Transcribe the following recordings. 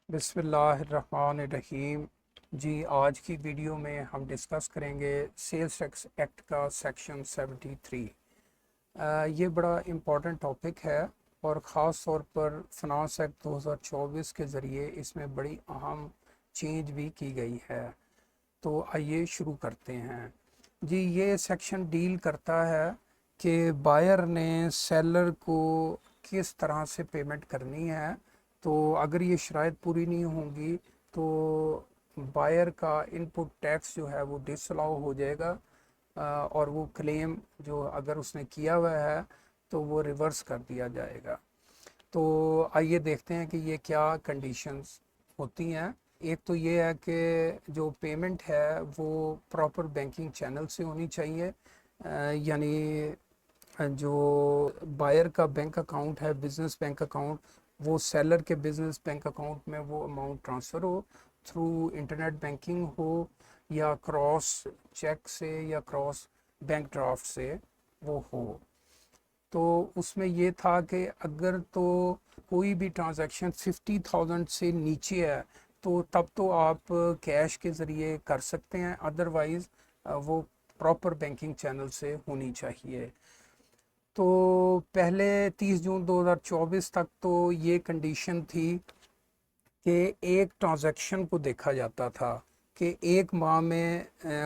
بسم اللہ الرحمن الرحیم۔ جی آج کی ویڈیو میں ہم ڈسکس کریں گے سیلز ٹیکس ایکٹ کا سیکشن 73۔ یہ بڑا امپورٹنٹ ٹاپک ہے اور خاص طور پر فنانس ایکٹ 2024 کے ذریعے اس میں بڑی اہم چینج بھی کی گئی ہے۔ تو آئیے شروع کرتے ہیں۔ جی یہ سیکشن ڈیل کرتا ہے کہ بائر نے سیلر کو کس طرح سے پیمنٹ کرنی ہے، تو اگر یہ شرائط پوری نہیں ہوں گی تو بائر کا ان پٹ ٹیکس جو ہے وہ ڈس الاؤ ہو جائے گا، اور وہ کلیم جو اگر اس نے کیا ہوا ہے تو وہ ریورس کر دیا جائے گا۔ تو آئیے دیکھتے ہیں کہ یہ کیا کنڈیشنز ہوتی ہیں۔ ایک تو یہ ہے کہ جو پیمنٹ ہے وہ پراپر بینکنگ چینل سے ہونی چاہیے، یعنی جو بائر کا بینک اکاؤنٹ ہے، بزنس بینک اکاؤنٹ، وہ سیلر کے بزنس بینک اکاؤنٹ میں وہ اماؤنٹ ٹرانسفر ہو، تھرو انٹرنیٹ بینکنگ ہو یا کراس چیک سے یا کراس بینک ڈرافٹ سے وہ ہو۔ تو اس میں یہ تھا کہ اگر تو کوئی بھی ٹرانزیکشن 50,000 سے نیچے ہے تو تب تو آپ کیش کے ذریعے کر سکتے ہیں، ادروائز وہ پراپر بینکنگ چینل سے ہونی چاہیے۔ تو پہلے 30 جون 2024 تک تو یہ کنڈیشن تھی کہ ایک ٹرانزیکشن کو دیکھا جاتا تھا کہ ایک ماہ میں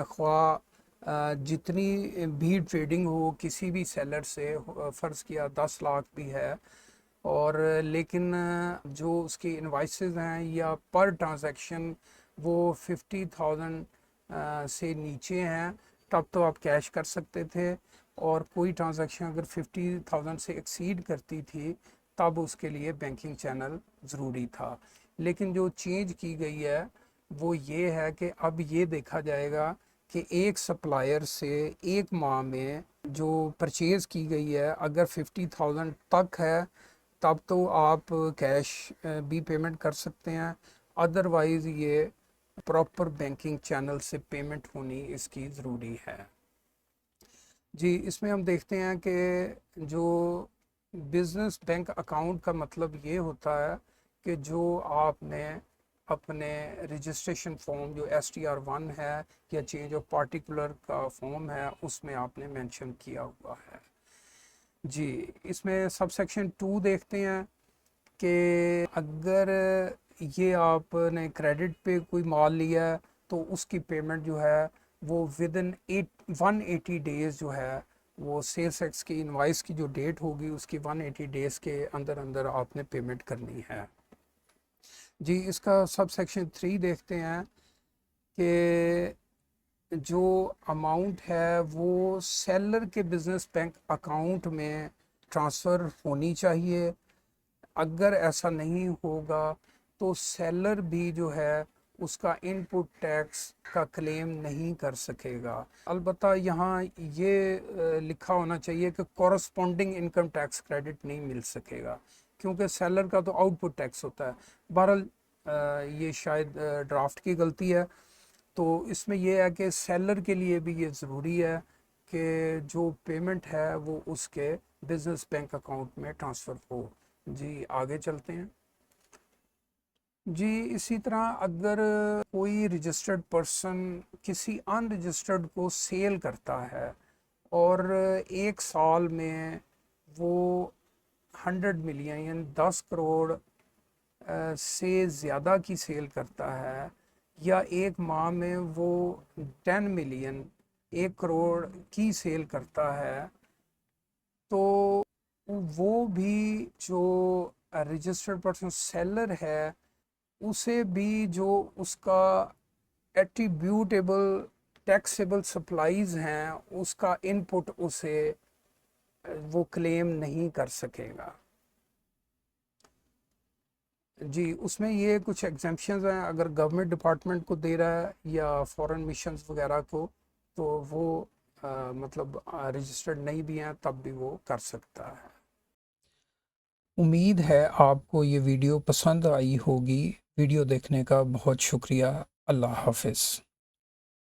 خواہ جتنی بھی ٹریڈنگ ہو کسی بھی سیلر سے، فرض کیا 10 لاکھ بھی ہے، اور لیکن جو اس کی انوائسز ہیں یا پر ٹرانزیکشن وہ 50,000 سے نیچے ہیں، تب تو آپ کیش کر سکتے تھے، اور کوئی ٹرانزیکشن اگر 50,000 سے ایکسیڈ کرتی تھی تب اس کے لیے بینکنگ چینل ضروری تھا۔ لیکن جو چینج کی گئی ہے وہ یہ ہے کہ اب یہ دیکھا جائے گا کہ ایک سپلائر سے ایک ماہ میں جو پرچیز کی گئی ہے اگر 50,000 تک ہے تب تو آپ کیش بھی پیمنٹ کر سکتے ہیں، ادروائز یہ پراپر بینکنگ چینل سے پیمنٹ ہونی اس کی ضروری ہے۔ جی اس میں ہم دیکھتے ہیں کہ جو بزنس بینک اکاؤنٹ کا مطلب یہ ہوتا ہے کہ جو آپ نے اپنے رجسٹریشن فارم جو STR1 ہے یا چینج آف پارٹیکولر کا فارم ہے اس میں آپ نے مینشن کیا ہوا ہے۔ جی اس میں سب سیکشن 2 دیکھتے ہیں کہ اگر یہ آپ نے کریڈٹ پہ کوئی مال لیا ہے تو اس کی پیمنٹ جو ہے وہ ودن 180 ڈیز جو ہے وہ سیلز ٹیکس کی انوائس کی جو ڈیٹ ہوگی اس کی 180 ڈیز کے اندر اندر آپ نے پیمنٹ کرنی ہے۔ جی اس کا سب سیکشن 3 دیکھتے ہیں کہ جو اماؤنٹ ہے وہ سیلر کے بزنس بینک اکاؤنٹ میں ٹرانسفر ہونی چاہیے، اگر ایسا نہیں ہوگا تو سیلر بھی جو ہے اس کا ان پٹ ٹیکس کا کلیم نہیں کر سکے گا۔ البتہ یہاں یہ لکھا ہونا چاہیے کہ کورسپونڈنگ انکم ٹیکس کریڈٹ نہیں مل سکے گا، کیونکہ سیلر کا تو آؤٹ پٹ ٹیکس ہوتا ہے۔ بہرحال یہ شاید ڈرافٹ کی غلطی ہے، تو اس میں یہ ہے کہ سیلر کے لیے بھی یہ ضروری ہے کہ جو پیمنٹ ہے وہ اس کے بزنس بینک اکاؤنٹ میں ٹرانسفر ہو۔ جی آگے چلتے ہیں۔ جی اسی طرح اگر کوئی رجسٹرڈ پرسن کسی ان رجسٹرڈ کو سیل کرتا ہے اور ایک سال میں وہ 100 ملین یعنی 10 کروڑ سے زیادہ کی سیل کرتا ہے، یا ایک ماہ میں وہ 10 ملین 1 کروڑ کی سیل کرتا ہے، تو وہ بھی جو رجسٹرڈ پرسن سیلر ہے اسے بھی جو اس کا ایٹریبیوٹیبل ٹیکسیبل سپلائیز ہیں اس کا ان پٹ اسے وہ کلیم نہیں کر سکے گا۔ جی اس میں یہ کچھ ایگزمپشنز ہیں، اگر گورنمنٹ ڈپارٹمنٹ کو دے رہا ہے یا فورن مشنز وغیرہ کو تو وہ مطلب رجسٹرڈ نہیں بھی ہیں تب بھی وہ کر سکتا ہے۔ امید ہے آپ کو یہ ویڈیو پسند آئی ہوگی۔ ویڈیو دیکھنے کا بہت شکریہ۔ اللہ حافظ۔